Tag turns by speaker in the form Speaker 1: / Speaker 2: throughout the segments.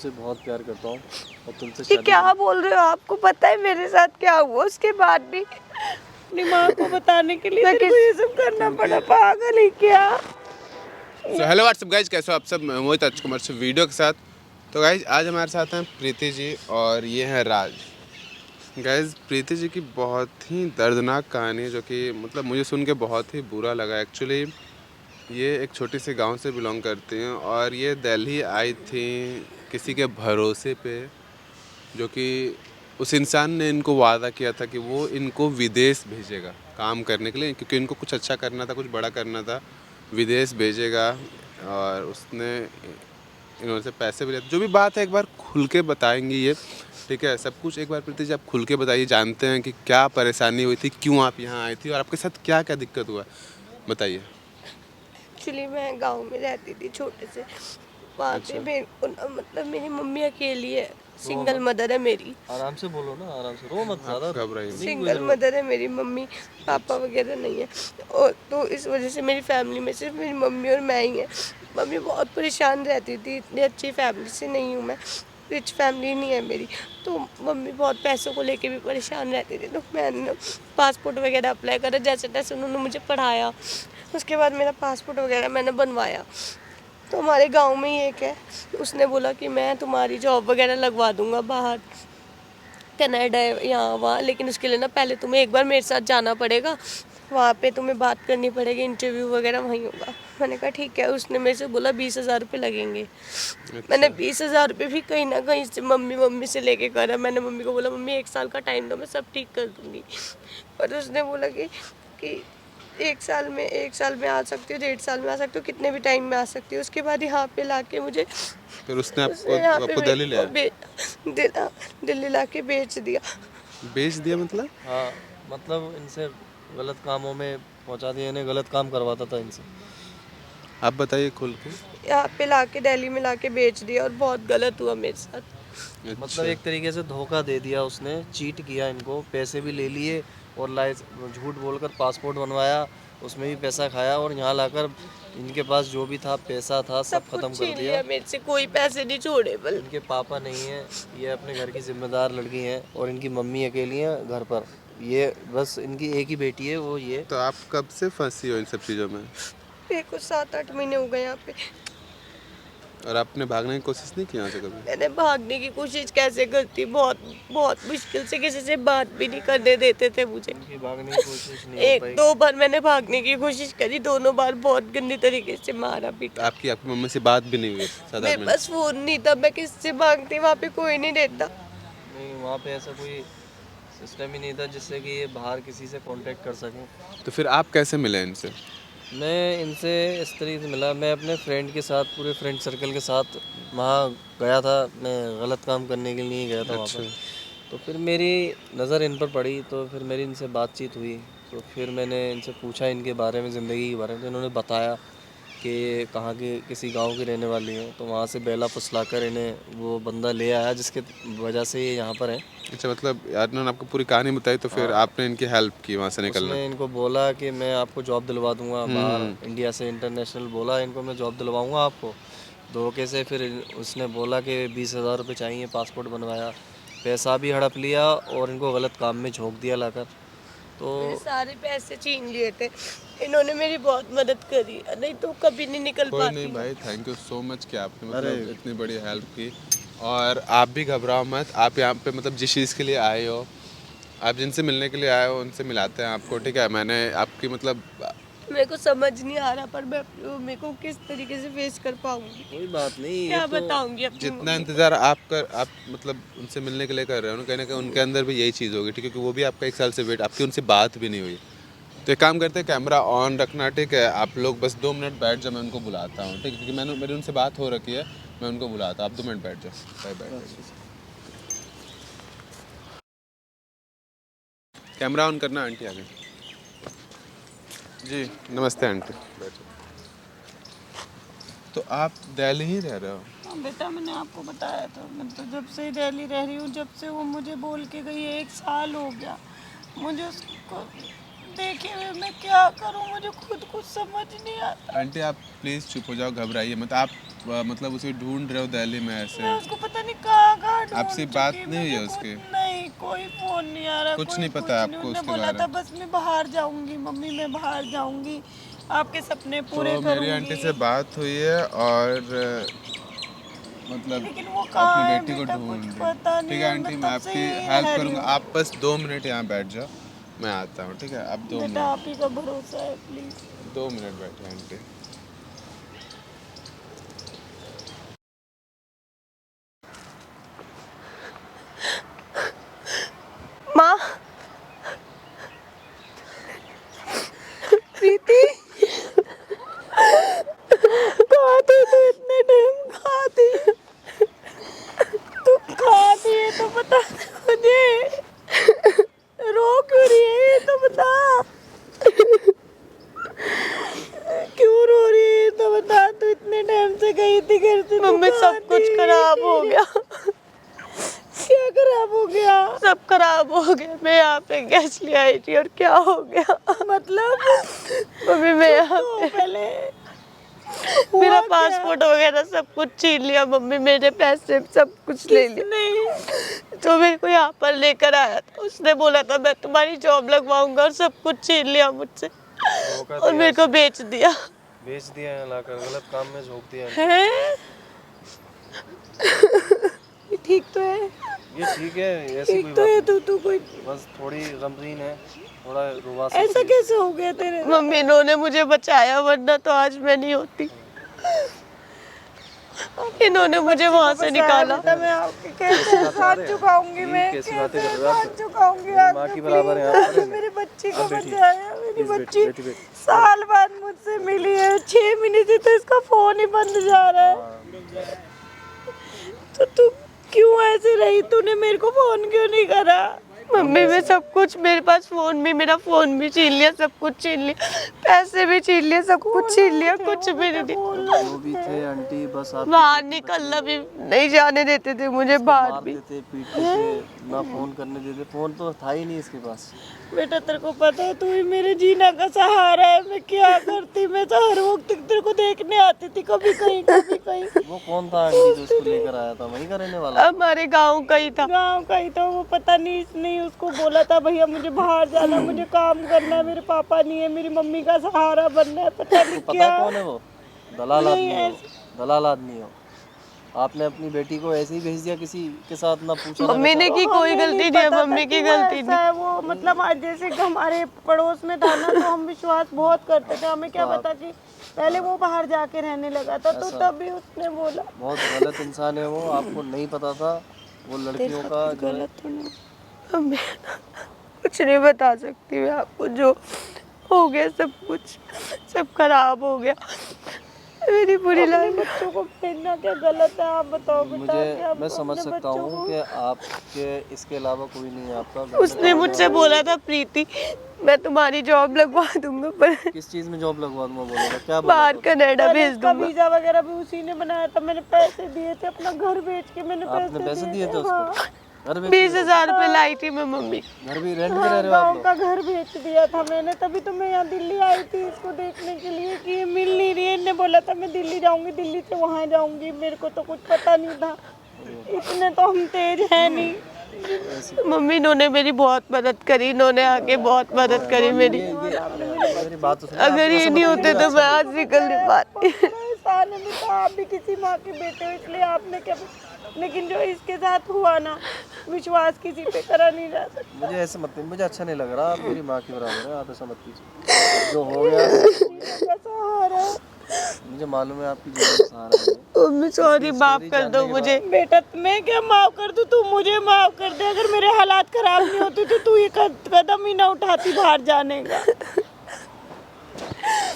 Speaker 1: तुमसे बहुत प्यार करता हूँ और तुमसे
Speaker 2: ये
Speaker 1: शादी
Speaker 2: क्या बोल रहे हो? आपको पता है मेरे साथ क्या हुआ उसके बाद भी? अपनी माँ को बताने के लिए मेरे को ये सब करना पड़ा। पागल है क्या?
Speaker 3: सो हेलो व्हाट्सअप गाइज, कैसे हो आप सब? मैं मोहित आज कुमार से वीडियो के साथ। तो गाइज आज हमारे साथ हैं प्रीति जी और ये हैं राज। गाइज प्रीति जी की बहुत ही दर्दनाक कहानी है जो कि मतलब मुझे सुन के बहुत ही बुरा लगा। एक्चुअली ये एक छोटी सी गांव से बिलोंग करती हैं और ये दिल्ली आई थी किसी के भरोसे पे, जो कि उस इंसान ने इनको वादा किया था कि वो इनको विदेश भेजेगा काम करने के लिए, क्योंकि इनको कुछ अच्छा करना था, कुछ बड़ा करना था, विदेश भेजेगा। और उसने इन्होंने से पैसे भी लिए। जो भी बात है एक बार खुल के बताएंगी ये, ठीक है? सब कुछ एक बार प्रीति जी आप खुल के बताइए। जानते हैं कि क्या परेशानी हुई थी, क्यों आप यहाँ आई थी और आपके साथ क्या क्या दिक्कत हुआ, बताइए।
Speaker 2: एक्चुअली मैं गांव में रहती थी छोटे से। वहाँ पे मेरे को ना मतलब मेरी मम्मी अकेली है, सिंगल मदर है मेरी।
Speaker 1: आराम से बोलो ना, आराम से, रो मत ज़्यादा।
Speaker 3: घबराइए।
Speaker 2: सिंगल मदर है मेरी मम्मी, पापा वगैरह नहीं है। और तो इस वजह से मेरी फैमिली में सिर्फ मेरी मम्मी और मैं ही है। मम्मी बहुत परेशान रहती थी, इतनी अच्छी फैमिली से नहीं हूँ मैं, रिच फैमिली नहीं है मेरी। तो मम्मी बहुत पैसों को लेके भी परेशान रहती थी। तो मैंने पासपोर्ट वगैरह अप्लाई करा, जैसे तैसे उन्होंने मुझे पढ़ाया। उसके बाद मेरा पासपोर्ट वगैरह मैंने बनवाया। तो हमारे गांव में ही एक है, उसने बोला कि मैं तुम्हारी जॉब वगैरह लगवा दूंगा बाहर, कनाडा यहाँ वहाँ, लेकिन उसके लिए ना पहले तुम्हें एक बार मेरे साथ जाना पड़ेगा, वहाँ पे तुम्हें बात करनी पड़ेगी, इंटरव्यू वगैरह वहीं होगा। मैंने कहा ठीक है। उसने मेरे से बोला 20,000 रुपये लगेंगे। मैंने 20,000 रुपये भी कहीं ना कहीं से मम्मी से लेके करा। मैंने मम्मी को बोला मम्मी 1 साल का टाइम दो, मैं सब ठीक कर दूँगी। और उसने बोला कि 1 साल में आ सकती हो, 1.5 साल में आ सकती हो, कितने भी टाइम में आ सकती हो। उसके बाद यहाँ पे लाके मुझे
Speaker 3: फिर उसने
Speaker 2: यहाँ पे
Speaker 3: आपको दिल्ली ले आया?
Speaker 2: दिल्ली लाके बेच दिया।
Speaker 3: बेच दिया मतलब?
Speaker 1: हाँ, मतलब इनसे गलत कामों में पहुँचा दिया, इन्हें गलत काम करवाता था इनसे।
Speaker 3: आप बताइए खुल के।
Speaker 2: यहाँ पे लाके दिल्ली में लाके बेच दिया और बहुत गलत हुआ मेरे साथ।
Speaker 1: मतलब एक तरीके से धोखा दे दिया उसने, चीट किया इनको, पैसे भी ले लिए और झूठ बोलकर पासपोर्ट बनवाया, उसमें भी पैसा खाया और यहाँ लाकर इनके पास जो भी था पैसा था सब
Speaker 2: कुछ
Speaker 1: खत्म कर
Speaker 2: छीन
Speaker 1: दिया।
Speaker 2: लिया मेरे से, कोई पैसे नहीं छोड़े। बल
Speaker 1: इनके पापा नहीं है, ये अपने घर की जिम्मेदार लड़की हैं और इनकी मम्मी अकेली हैं घर पर। ये बस इनकी एक ही बेटी है, वो ये।
Speaker 3: तो आप कब से फंसी हो इन सब चीज़ों में?
Speaker 2: मेरे को 7-8 महीने हो गए यहाँ पे।
Speaker 3: और आपने भागने की कोशिश नहीं की यहाँ से कभी?
Speaker 2: मैंने भागने की कोशिश कैसे करती, बहुत बहुत मुश्किल से, किसी से बात भी नहीं करने देते थे मुझे।
Speaker 1: इनकी भागने की कोशिश नहीं हो पाई।
Speaker 2: 1-2 बार मैंने भागने की कोशिश करी, दोनों बार बहुत गंदी तरीके से मारा पीटा।
Speaker 3: आपकी मम्मी से बात भी नहीं हुई?
Speaker 2: मेरे पास फोन नहीं था, मैं किससे भागती, वहाँ पे कोई नहीं रहता।
Speaker 1: नहीं, वहाँ पे ऐसा कोई सिस्टम ही नहीं था जिससे कि ये बाहर किसी से कांटेक्ट कर सकें।
Speaker 3: तो फिर आप कैसे मिले इनसे?
Speaker 1: मैं इनसे इस तरीके से मिला, मैं अपने फ्रेंड के साथ, पूरे फ्रेंड सर्कल के साथ वहाँ गया था। मैं गलत काम करने के लिए गया था वहाँ पर। तो फिर मेरी नज़र इन पर पड़ी, तो फिर मेरी इनसे बातचीत हुई। तो फिर मैंने इनसे पूछा इनके बारे में, ज़िंदगी के बारे में। तो इन्होंने बताया कि कहाँ की, किसी गांव की रहने वाली हैं। तो वहाँ से बेला फुसलाकर इन्हें वो बंदा ले आया जिसके वजह से ये यहाँ पर है।
Speaker 3: अच्छा, मतलब यार इन्होंने आपको पूरी कहानी बताई तो फिर आपने इनकी हेल्प की वहाँ से निकलना?
Speaker 1: उसने इनको बोला कि मैं आपको जॉब दिलवा दूंगा बाहर, इंडिया से, इंटरनेशनल बोला इनको मैं जॉब दिलवाऊंगा आपको। धोखे से फिर उसने बोला कि 20,000 रुपये चाहिए, पासपोर्ट बनवाया, पैसा भी हड़प लिया और इनको गलत काम में झोंक दिया लाकर। तो
Speaker 2: मेरे सारे पैसे छीन लिए थे इन्होंने, मेरी बहुत मदद करी, नहीं तो कभी नहीं निकल
Speaker 3: कोई
Speaker 2: पाती।
Speaker 3: नहीं भाई, थैंक यू सो मच कि आपने मतलब इतनी बड़ी हेल्प की। और आप भी घबराओ मत। आप यहाँ पे मतलब जिस चीज़ के लिए आए हो, आप जिनसे मिलने के लिए आए हो उनसे मिलाते हैं आपको, ठीक है? मैंने आपकी मतलब
Speaker 2: मेरे को समझ नहीं आ रहा, पर मैं अपनी मम्मी को किस तरीके से फेस कर पाऊंगी,
Speaker 1: कोई बात नहीं,
Speaker 2: क्या बताऊंगी अपनी
Speaker 3: जितना इंतज़ार आप मतलब उनसे मिलने के लिए कर रहे हो ना, कहीं ना कहीं उनके अंदर भी यही चीज़ होगी, ठीक है? क्योंकि वो भी आपका 1 साल से वेट, आपकी उनसे बात भी नहीं हुई। तो एक काम करते हैं, कैमरा ऑन रखना, ठीक है? आप लोग बस 2 मिनट बैठ जाओ, मैं उनको बुलाता हूँ, ठीक है? क्योंकि मेरी उनसे बात हो रखी है, मैं उनको बुलाता हूँ। आप 2 मिनट बैठ जाओ। Bye bye. कैमरा ऑन करना। आंटी आ गई जी, नमस्ते आंटी, बैठो। तो आप दिल्ली ही रह रहे हो?
Speaker 2: हाँ बेटा, मैंने आपको बताया था, मैं तो जब से दिल्ली रह रही हूँ, जब से वो मुझे बोल के गई 1 साल हो गया। मुझे उसको
Speaker 4: देखे हुए मैं क्या करूं, मुझे खुद कुछ समझ नहीं आता।
Speaker 3: आंटी आप प्लीज़ चुप हो जाओ, घबराइए मत। आप मतलब उसे ढूंढ रहे हो दिल्ली में ऐसे?
Speaker 4: मैं उसको पता नहीं कहाँ ढूंढ
Speaker 3: आपसे बात
Speaker 4: चुकी,
Speaker 3: नहीं हुई है
Speaker 4: मुझे
Speaker 3: उसकी?
Speaker 4: खुद नहीं, कोई फोन नहीं आ रहा,
Speaker 3: कुछ
Speaker 4: कोई
Speaker 3: नहीं पता
Speaker 4: नहीं।
Speaker 3: आपको
Speaker 4: उसने
Speaker 3: उसके
Speaker 4: बोला
Speaker 3: बारे
Speaker 4: था
Speaker 3: में?
Speaker 4: बस मैं बाहर जाऊंगी मम्मी, मैं बाहर जाऊंगी, आपके सपने पूरे
Speaker 3: तो
Speaker 4: करूंगी।
Speaker 3: मेरी आंटी से बात हुई है और मतलब
Speaker 4: लेकिन वो
Speaker 3: अपनी
Speaker 4: कहाँ है
Speaker 3: बेटी को
Speaker 4: बेटा,
Speaker 3: ढूंढ
Speaker 4: कुछ
Speaker 3: रही है।
Speaker 4: पता नहीं
Speaker 3: ठीक है
Speaker 4: और
Speaker 3: आंटी,
Speaker 4: मैं
Speaker 3: मैं
Speaker 4: तब से
Speaker 3: आपकी
Speaker 4: यही
Speaker 3: हेल्प
Speaker 4: रह रही
Speaker 3: करूँगा।
Speaker 4: हूँ।
Speaker 3: आप बस 2 मिनट यहाँ बैठ जाओ, मैं आता हूँ। ठीक है, आप 2
Speaker 4: बेटा
Speaker 3: मिनट,
Speaker 4: आप ही का भरोसा है, प्लीज।
Speaker 3: 2 मिनट बैठे आंटी।
Speaker 2: माँ, प्रीति
Speaker 4: कहाँ थी तू इतने टाइम, कहाँ थी तू, कहाँ थी ये तो बता मुझे, रो क्यों रही है ये तो बता, क्यों रो रही है ये तो बता, तू इतने टाइम से गई थी घर से, तू
Speaker 2: मम्मी
Speaker 4: कहाँ
Speaker 2: सब कुछ
Speaker 4: थी?
Speaker 2: खराब हो गया,
Speaker 4: क्या खराब हो गया?
Speaker 2: सब खराब हो गया। मैं यहाँ पे गैस ले आई थी और क्या हो गया
Speaker 4: मतलब
Speaker 2: मम्मी मैं यहाँ
Speaker 4: तो
Speaker 2: पे
Speaker 4: पहले
Speaker 2: मेरा
Speaker 4: हुआ क्या?
Speaker 2: पासपोर्ट वगैरह सब कुछ छीन लिया मम्मी, मेरे पैसे सब कुछ ले लिया।
Speaker 4: नहीं,
Speaker 2: जो मेरे को यहाँ पर लेकर आया था उसने बोला था मैं तुम्हारी जॉब लगवाऊंगा और सब कुछ छीन लिया मुझसे
Speaker 1: धोखा
Speaker 2: और
Speaker 1: दिया
Speaker 2: मेरे को बेच दिया।
Speaker 1: बेच दिया है, लाकर गलत काम में झोंक दिया है।
Speaker 4: है ये ठीक तो है,
Speaker 1: ये ठीक है, ऐसी
Speaker 4: ठीक
Speaker 1: कोई
Speaker 4: तो है,
Speaker 1: बात नहीं,
Speaker 4: तू कोई
Speaker 1: बस थोड़ी गमगीन है, थोड़ा रुबासी
Speaker 4: ऐसा
Speaker 1: सी है।
Speaker 4: कैसे हो गया तेरे साथ?
Speaker 2: मम्मी इन्होंने मुझे बचाया वरना तो आज मैं नहीं होती। इन्होंने मुझे वहां से निकाला।
Speaker 4: बेटा मैं आपके कैसे साथ चुकाऊंगी, मैं
Speaker 1: कैसी
Speaker 4: कैसे
Speaker 1: बातें कर रहे हो आप?
Speaker 4: साथ चुकाऊंगी
Speaker 1: मेरी
Speaker 4: आपका,
Speaker 1: माँ की बराबर है आप,
Speaker 4: प्लीज मेरी बच्ची को
Speaker 1: आप बैठिए।
Speaker 4: बचाया, मेरी
Speaker 1: प्लीज
Speaker 4: बच्ची
Speaker 1: बैठिए, बैठिए।
Speaker 4: साल बाद मुझसे मिली है, 6 महीने से तो इसका फोन ही बंद जा रहा है।
Speaker 1: हाँ,
Speaker 4: तो तू क्यों ऐसे रही, तूने मेरे को फोन क्यों नहीं करा?
Speaker 2: मम्मी मैं सब कुछ, मेरे पास फोन भी, मेरा फोन भी छीन लिया, सब कुछ छीन लिया, पैसे भी छीन लिए, सब कुछ छीन लिया, कुछ भी नहीं दिया।
Speaker 1: जो भी थे आंटी बस आप
Speaker 2: बाहर निकलना भी नहीं जाने देते थे मुझे, बाहर भी।
Speaker 1: मारते थे, पीटते थे, ना फोन करने देते। फोन तो था ही नहीं इसके पास।
Speaker 4: बेटा तेरे को पता है तू ही मेरे जीना का सहारा है, मैं क्या करती, मैं तो हर वक्त तेरे को देखने आती थी, कभी कहीं कभी कहीं।
Speaker 1: वो कौन था आंटी जो इसको लेकर आया था? वहीं का रहने वाला?
Speaker 2: हमारे गांव का ही था।
Speaker 4: गाँव का ही था वो, पता नहीं इसने उसको बोला था भैया मुझे बाहर जाना, मुझे काम करना है, मेरे पापा नहीं है, मेरी मम्मी का सहारा बनना है, पता नहीं
Speaker 1: पता
Speaker 4: क्या।
Speaker 1: है कौन है वो? दलाल
Speaker 4: नहीं,
Speaker 1: आदमी हो, दलाल आदमी हो। आपने अपनी बेटी को ऐसे ही भेज दिया किसी के साथ, ना पूछा ना
Speaker 2: मम्मी ने
Speaker 1: गया।
Speaker 2: की कोई
Speaker 4: हमें
Speaker 2: गलती नहीं है,
Speaker 4: पता था
Speaker 2: मम्मी की
Speaker 4: कि वो
Speaker 2: गलती
Speaker 4: ऐसा
Speaker 2: नहीं।
Speaker 4: है, वो मतलब आज जैसे कि हमारे पड़ोस में था ना, तो हम विश्वास बहुत करते थे, हमें क्या पता कि पहले वो बाहर जाके रहने लगा था, तो तभी उसने बोला।
Speaker 1: बहुत गलत इंसान है वो, आपको नहीं पता था वो लड़कियों का जो है।
Speaker 4: गलत तो नहीं।
Speaker 2: मम्मी कुछ नहीं बता सकती मैं आपको, जो हो गया सब कुछ, सब खराब हो गया, मेरी पूरी
Speaker 4: अपने
Speaker 2: लाइफ।
Speaker 4: बच्चों को भेजना क्या गलत है, आप बताओ बेटा। कि हम
Speaker 1: मैं समझ
Speaker 4: अपने
Speaker 1: सकता
Speaker 4: बच्चों
Speaker 1: हूँ
Speaker 4: को-
Speaker 1: कि आपके इसके अलावा कोई नहीं है आपका घर में
Speaker 2: उसने
Speaker 1: कमाने
Speaker 2: मुझसे
Speaker 1: वाला।
Speaker 2: बोला था प्रीति मैं तुम्हारी जॉब लगवा दूंगा, पर
Speaker 1: किस चीज़ में जॉब लगवा दूंगा? बोलेगा क्या बोला?
Speaker 2: बाहर कनाडा
Speaker 4: पहले
Speaker 2: भेज
Speaker 4: इसका
Speaker 2: दूंगा।
Speaker 4: वीजा वगैरह भी उसी ने बनाया था, मैंने पैसे दिए थे, अपना घर बेच के मैंने
Speaker 1: आपने पैसे दिए थे
Speaker 4: हाँ।
Speaker 1: उसको? घर बेच
Speaker 2: 20,000 रुपए लाई थी मैं मम्मी।
Speaker 1: घर भी रेंट पे रह
Speaker 4: हाँ,
Speaker 1: रहे हो आप
Speaker 4: गाँव
Speaker 1: लोग?
Speaker 4: का घर बेच दिया था मैंने, तभी तो मैं यहाँ दिल्ली आई थी इसको देखने के लिए कि ये मिल नहीं रही है। इन्हें बोला था मैं दिल्ली जाऊंगी, दिल्ली से वहाँ जाऊंगी, मेरे को तो कुछ पता नहीं था, इतने तो हम तेज है नहीं।
Speaker 2: मम्मी इन्होंने मेरी बहुत मदद करी, इन्होंने आके बहुत मदद करी मेरी।
Speaker 1: मेरी बात तो सुनो,
Speaker 2: अगर
Speaker 1: आप
Speaker 2: ये
Speaker 1: ऐसे
Speaker 2: नहीं
Speaker 1: मत
Speaker 2: होते
Speaker 1: कीजिए।
Speaker 2: तो मैं आज निकल नहीं पाती।
Speaker 4: एहसान है बेटा, आप भी किसी माँ के बेटे हो इसलिए आपने क्या, लेकिन जो इसके साथ हुआ ना, विश्वास किसी पे करा नहीं जा सकता।
Speaker 1: मुझे ऐसे मत, मुझे अच्छा नहीं लग रहा। आप मेरी माँ की बराबर है, आप ऐसा मत कीजिए। जो हो गया
Speaker 4: जीने का सहारा है।
Speaker 1: मुझे मालूम है आपकी जीवन का सहारा है।
Speaker 2: मम्मी सॉरी, माफ कर दो मुझे।
Speaker 4: बेटा मैं क्या माफ कर दूं, तू मुझे माफ कर दे। अगर मेरे हालात खराब नहीं होते तो तू ये कदम ही ना उठाती बाहर जाने का।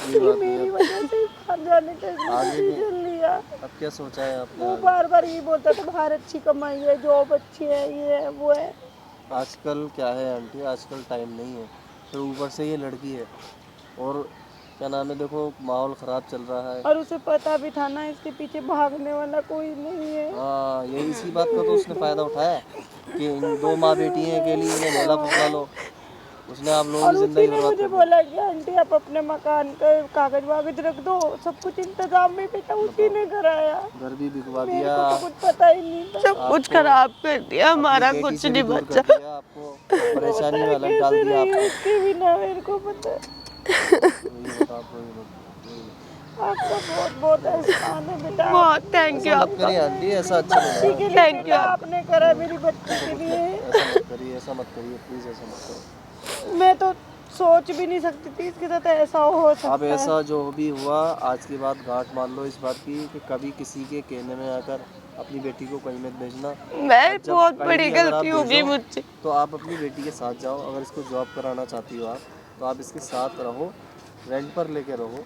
Speaker 1: ये बात नहीं
Speaker 4: मेरी
Speaker 1: है।
Speaker 4: वजह से बाहर जाने का इसने
Speaker 1: आगे भी-
Speaker 4: डिसीजन लिया।
Speaker 1: अब क्या सोचा है आपने?
Speaker 4: वो बार बार ये बोलता था बाहर अच्छी कमाई है, जॉब अच्छी है, ये है वो है।
Speaker 1: आजकल क्या है आंटी, आजकल टाइम नहीं है, फिर ऊपर से ये लड़की है और क्या नाम है, देखो माहौल ख़राब चल रहा है।
Speaker 4: और उसे पता भी था ना इसके पीछे भागने वाला कोई नहीं है।
Speaker 1: हाँ, यही इसी बात का तो उसने फ़ायदा उठाया कि इन दो माँ बेटी हैं, के लिए इन्हें मेला फंसा लो। उसने आप लोगों
Speaker 4: और
Speaker 1: की
Speaker 4: उसी
Speaker 1: जिंदगी
Speaker 4: ने
Speaker 1: बर्बाद
Speaker 4: मुझे
Speaker 1: कर दी।
Speaker 4: बोला कि आंटी आप अपने मकान का कागज वागज रख दो, सब कुछ इंतजाम भी बेटा उसी ने कराया,
Speaker 1: घर भी बिकवा
Speaker 4: मेरे
Speaker 1: दिया,
Speaker 4: को तो कुछ पता ही नहीं था।
Speaker 2: सब कुछ खराब कर दिया, हमारा
Speaker 1: अपनी बेटी
Speaker 2: कुछ
Speaker 1: से भी
Speaker 2: नहीं
Speaker 1: दूर
Speaker 2: बचा।
Speaker 1: कर दिया आपको, परेशानी में अलग डाल
Speaker 4: कैसे
Speaker 1: दिया
Speaker 4: रही हूँ
Speaker 1: आपको।
Speaker 4: उसके बिना, मेरे को पता है।
Speaker 1: वही बता, आप रोइए मत, रोइए मत।
Speaker 4: आपका बहुत बहुत एहसान है बेटा।
Speaker 2: बहुत थैंक यू
Speaker 1: ऐसा मत
Speaker 2: आपका।
Speaker 1: करिए आंटी, ऐसा अच्छा नहीं
Speaker 4: बच्ची के
Speaker 1: लगा।
Speaker 4: लिए
Speaker 2: Thank you
Speaker 4: बेटा
Speaker 2: आप।
Speaker 4: आपने करा, मेरी बच्ची के लिए।
Speaker 1: ऐसा मत करिए, ऐसा मत करिए, प्लीज ऐसा मत करो।
Speaker 4: मैं तो सोच भी नहीं सकती थी इसके साथ ऐसा हो सकता
Speaker 1: अब
Speaker 4: है।
Speaker 1: ऐसा जो भी हुआ, आज के बाद गांठ मान लो इस बात की कि कभी किसी के कहने में आकर अपनी बेटी को कहीं मत भेजना।
Speaker 2: मैं
Speaker 1: और जब
Speaker 2: बहुत
Speaker 1: कहीं
Speaker 2: बड़ी
Speaker 1: भी अगर आप
Speaker 2: गलती होगी
Speaker 1: भेजो,
Speaker 2: मुझसे।
Speaker 1: तो आप अपनी बेटी के साथ जाओ। अगर इसको जॉब कराना चाहती हो आप, तो आप इसके साथ रहो, रेंट पर लेके रहो।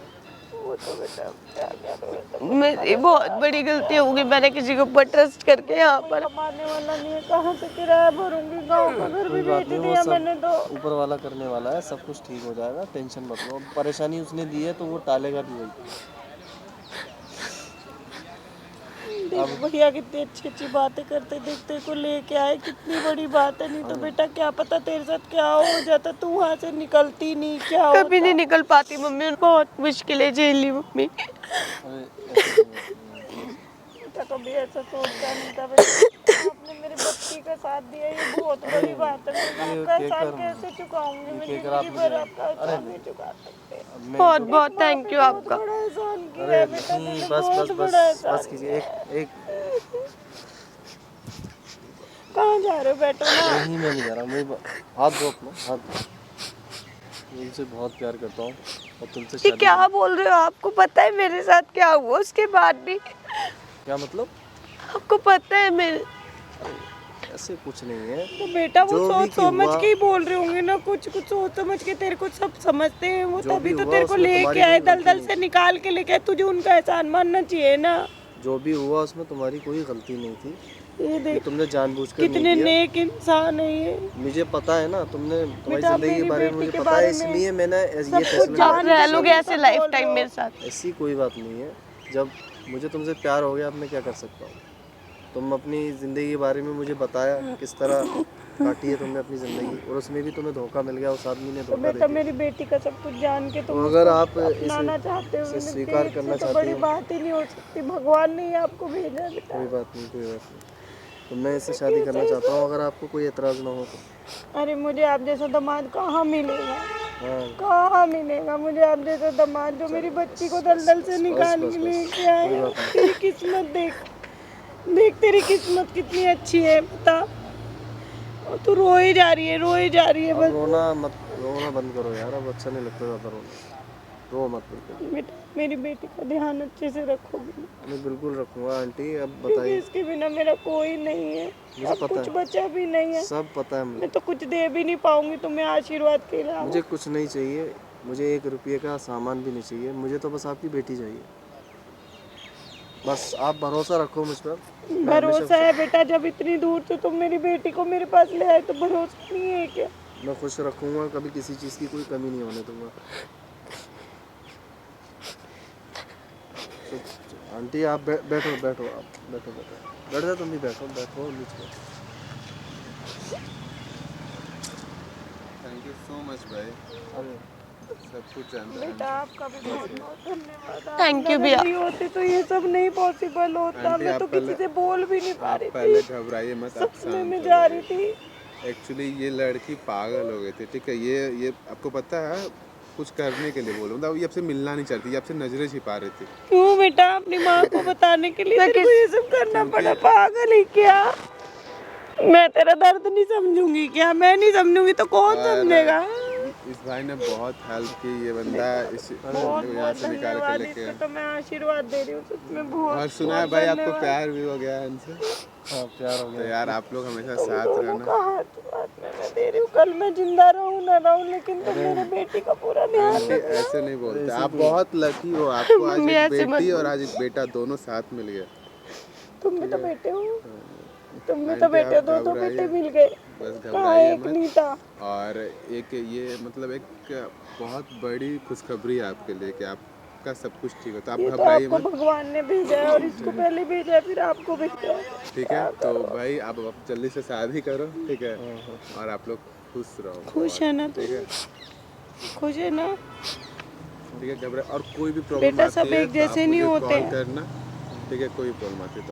Speaker 4: वो तो बेटा क्या करूं,
Speaker 2: मेरी बहुत बड़ी गलती होगी, मैंने किसी के ऊपर ट्रस्ट करके यहाँ पर।
Speaker 4: कमाने वाला नहीं है, कहाँ से किराया भरूंगी, गाँव का घर भी
Speaker 1: कोई बात
Speaker 4: बेच
Speaker 1: नहीं, वो
Speaker 4: दिया मैंने तो।
Speaker 1: सब ऊपर वाला करने वाला है, सब कुछ ठीक हो जाएगा, टेंशन मत लो। अब परेशानी उसने दी है तो वो टालेगा भी वही।
Speaker 4: देखो भैया कितनी अच्छी अच्छी बातें करते, देखते को लेके आए, कितनी बड़ी बात है। नहीं तो बेटा क्या पता तेरे साथ क्या हो जाता, तू वहाँ से निकलती नहीं, क्या
Speaker 2: कभी नहीं निकल पाती मम्मी, बहुत मुश्किलें झेली मम्मी।
Speaker 1: अरे ऐसे नहीं है।
Speaker 4: बेटा कभी ऐसा सोचता नहीं था बेटा, आपने मेरी बच्ची का साथ दिया, ये बहुत बड़ी बात है। मैं
Speaker 1: ये
Speaker 4: आपका एहसान
Speaker 1: केकर-
Speaker 4: कैसे चुकाऊंगी, मैं
Speaker 1: केकर आप
Speaker 4: जिंदगी भर
Speaker 1: मुझे-
Speaker 4: आपका एहसान नहीं चुका सकते।
Speaker 1: अब मैं
Speaker 2: बहुत
Speaker 1: जो-
Speaker 2: बहुत थैंक यू आपका।
Speaker 4: बड़ा एहसान किया
Speaker 1: अरे
Speaker 4: है बेटा,
Speaker 1: नहीं,
Speaker 4: तूने
Speaker 1: बस
Speaker 4: बहुत
Speaker 1: बस
Speaker 4: बड़ा
Speaker 1: बस
Speaker 4: एहसान
Speaker 1: बस कीजिए। एक
Speaker 4: कहाँ जा रहे हो, बैठो ना।
Speaker 1: नहीं, मैं नहीं जा रहा, मैं हाथ दो अपना, हाथ दो। मैं तुमसे बहुत प्यार करता हूँ और तुमसे
Speaker 2: ये
Speaker 1: शादी
Speaker 2: क्या बोल रहे हो? आपको पता है मेरे साथ क्या हुआ उसके बाद भी?
Speaker 1: क्या मतलब?
Speaker 2: आपको पता है मेरे
Speaker 1: ऐसे कुछ नहीं है।
Speaker 4: तो बेटा वो
Speaker 1: जो भी
Speaker 4: सोच समझ
Speaker 1: हुआ-
Speaker 4: के ही बोल रहे होंगे ना, कुछ कुछ सोच समझ के, तेरे को सब समझते हैं वो,
Speaker 1: जो
Speaker 4: तभी
Speaker 1: भी
Speaker 4: तो
Speaker 1: हुआ
Speaker 4: तेरे को
Speaker 1: उसमें
Speaker 4: लेके
Speaker 1: तुम्हारी
Speaker 4: आए,
Speaker 1: कोई गलती
Speaker 4: दलदल
Speaker 1: नहीं
Speaker 4: से
Speaker 1: थी।
Speaker 4: निकाल के लेके आए, तुझे उनका एहसान मानना चाहिए ना।
Speaker 1: जो भी हुआ उसमें तुम्हारी कोई गलती नहीं थी।
Speaker 4: ये
Speaker 1: ये
Speaker 4: देख
Speaker 1: तुमने जानबूझकर
Speaker 4: कितने
Speaker 1: नहीं किया।
Speaker 4: नेक इंसान है ये।
Speaker 1: मुझे पता है ना, तुमने तुम्हारी
Speaker 4: बेटा,
Speaker 1: जिंदगी के
Speaker 4: मेरी
Speaker 1: बारे में
Speaker 4: बेटी
Speaker 1: मुझे
Speaker 4: के
Speaker 1: पता है,
Speaker 4: बारे में
Speaker 1: इसलिए मैंने ये
Speaker 4: सब कुछ
Speaker 1: फैसला
Speaker 2: आप
Speaker 1: किया।
Speaker 2: रह लोगे ऐसे
Speaker 4: सब
Speaker 2: लाइफ
Speaker 4: बोल
Speaker 2: टाइम
Speaker 4: रहे
Speaker 2: मेरे
Speaker 4: हो।
Speaker 2: साथ।
Speaker 1: ऐसी कोई बात नहीं है। जब मुझे तुमसे प्यार हो गया, अब मैं क्या कर सकता हूँ? तुम अपनी ज़िंदगी के बारे में मुझे बताया, किस तरह काटी है तुमने अपनी ज़िंदगी, और उसमें भी तुम्हें धोखा मिल गया, उस आदमी ने
Speaker 4: तो
Speaker 1: धोखा दे
Speaker 4: बेटा
Speaker 1: दिया।
Speaker 4: मेरी बेटी का सब कुछ जान के तुम
Speaker 1: तो अगर
Speaker 4: उसको
Speaker 1: आप
Speaker 4: अपनाना चाहते हो,
Speaker 1: इसे
Speaker 4: लेकिन
Speaker 1: स्वीकार
Speaker 4: इससे
Speaker 1: करना
Speaker 4: तो
Speaker 1: चाहती
Speaker 4: बड़ी
Speaker 1: हो,
Speaker 4: बात ही नहीं हो सकती, भगवान ने ही आपको भेजा है बेटा।
Speaker 1: कोई बात नहीं, कोई बात नहीं। तो मैं इससे शादी करना चाहता हूँ, अगर आपको कोई एतराज़ ना हो तो।
Speaker 4: अरे मुझे आप जैसा दामाद कहाँ मिलेगा,
Speaker 1: हाँ,
Speaker 4: कहाँ मिलेगा मुझे आप जैसा दामाद, जो मेरी बच्ची को दलदल से निकाल
Speaker 1: बस,
Speaker 4: के
Speaker 1: बस,
Speaker 4: लेके
Speaker 1: कोई
Speaker 4: आए।
Speaker 1: बात नहीं।
Speaker 4: तेरी किस्मत देख, देख तेरी किस्मत कितनी अच्छी है, बता। और तू रो ही जा रही है, रो ही जा रही है
Speaker 1: अब
Speaker 4: बस।
Speaker 1: रोना बंद करो यार, अब अच्छा नहीं लगता ज़्यादा रोना। रो मत बिल्कुल।
Speaker 4: बेटा मेरी बेटी का ध्यान अच्छे से रखोगी,
Speaker 1: मैं बिल्कुल रखूँगा आंटी। अब
Speaker 4: क्योंकि
Speaker 1: बताइए।
Speaker 4: इसके बिना मेरा कोई नहीं है,
Speaker 1: मुझे
Speaker 4: अब
Speaker 1: पता
Speaker 4: कुछ
Speaker 1: है।
Speaker 4: बचा भी नहीं है।
Speaker 1: सब पता है मुझे।
Speaker 4: मैं तो कुछ दे भी नहीं पाऊंगी तुम्हें आशीर्वाद के अलावा।
Speaker 1: मुझे कुछ नहीं चाहिए, मुझे 1 रुपये का सामान भी नहीं चाहिए, मुझे तो बस आपकी बेटी चाहिए। बस आप भरोसा रखो मुझ पर। मैं
Speaker 4: भरोसा है बेटा, जब इतनी दूर से तुम मेरी बेटी को मेरे पास ले आए तो भरोसा नहीं है क्या?
Speaker 1: मैं खुश रखूँगा, कभी किसी चीज़ की कोई कमी नहीं होने दूँगा। तो आंटी आप बैठो, आप बैठो। बैठ जाओ, तुम भी बैठो नीचे।
Speaker 3: थैंक यू सो मच भाई,
Speaker 1: अरे
Speaker 3: सब कुछ जानता है।
Speaker 4: बेटा आपका भी बहुत बहुत धन्यवाद।
Speaker 2: Thank you
Speaker 4: आप
Speaker 2: भैया।
Speaker 4: नहीं होते तो ये सब नहीं पॉसिबल होता।
Speaker 3: आंटी,
Speaker 4: मैं
Speaker 3: आप
Speaker 4: तो किसी
Speaker 3: पहले-
Speaker 4: से बोल भी नहीं पा
Speaker 3: आप
Speaker 4: रही
Speaker 3: पहले
Speaker 4: थी,
Speaker 3: घबराइए मत, आप
Speaker 4: सपने
Speaker 3: शांत
Speaker 4: में
Speaker 3: हो
Speaker 4: जा रही
Speaker 3: जाइए।
Speaker 4: थी।
Speaker 3: एक्चुअली ये लड़की पागल हो गई थी, ठीक है। ये आपको पता है, कुछ करने के लिए बोलो, मतलब ये आपसे मिलना नहीं चाहती, ये आपसे नजरें छिपा रही थी।
Speaker 4: क्यों बेटा, अपनी माँ को बताने के लिए तेरे को ये सब करना पड़ा? पागल ही क्या? मैं तेरा दर्द नहीं समझूंगी क्या? मैं नहीं समझूंगी तो कौन समझेगा?
Speaker 3: इस भाई ने बहुत हेल्प की, ये बंदा इस
Speaker 4: बहुत
Speaker 3: यहाँ से निकाल के
Speaker 4: धन्यवाद,
Speaker 3: लेके
Speaker 4: इसको तो मैं आशीर्वाद दे रही हूँ सच में, बहुत
Speaker 3: और सुना है
Speaker 4: बहुत
Speaker 3: भाई आपको
Speaker 4: धन्यवाद।
Speaker 3: प्यार भी हो गया है इनसे।
Speaker 1: हाँ, प्यार हो
Speaker 3: तो
Speaker 1: गया।
Speaker 3: यार आप लोग हमेशा
Speaker 4: तुम
Speaker 3: साथ
Speaker 4: दोनों
Speaker 3: रहना।
Speaker 4: का हाथ बात में मैं दे रही हूँ, कल मैं जिंदा रहूँ ना रहूँ, लेकिन तुम मेरे बेटी का पूरा ध्यान
Speaker 3: आंटी
Speaker 4: रखना।
Speaker 3: ऐसे नहीं बोलते, आप बहुत लकी हो, आपको आज
Speaker 2: मम्मी
Speaker 3: एक
Speaker 2: ऐसे मत
Speaker 3: बेटी और आज एक बेटा दोनों साथ मिल गए।
Speaker 4: तुम भी तो बेटे हो, तुम भी
Speaker 3: आंटी,
Speaker 4: तो बेटे हो,
Speaker 3: आप
Speaker 4: दो
Speaker 3: घबराइए,
Speaker 4: बेटे मिल गए,
Speaker 3: बस
Speaker 4: कहाँ
Speaker 3: घबराइए
Speaker 4: एक
Speaker 3: मत।
Speaker 4: नहीं था।
Speaker 3: और एक ये मतलब एक बहुत बड़ी खुशखबरी है आपके लिए कि आपका सब कुछ ठीक हो, तो आप
Speaker 4: ये तो
Speaker 3: घबराइए
Speaker 4: आपको
Speaker 3: मत,
Speaker 4: भगवान ने भेजा है, और इसको पहले भेजा है, फिर आपको भेजा है।
Speaker 3: ठीक है। तो भाई आप जल्दी से शादी करो, ठीक है। और आप लोग खुश रहो।
Speaker 4: खुश है ना तू?
Speaker 3: ठीक है,
Speaker 4: खुश है ना?
Speaker 3: ठीक है, घबरा और कोई भी प्रॉब्लम
Speaker 4: बेटा,
Speaker 3: आती
Speaker 4: सब
Speaker 3: है
Speaker 4: एक
Speaker 3: तो
Speaker 4: जैसे
Speaker 3: आप
Speaker 4: नहीं
Speaker 3: मुझे
Speaker 4: होते।
Speaker 3: कॉल करना, ठीक है, कोई प्रॉब्लम आती है तो।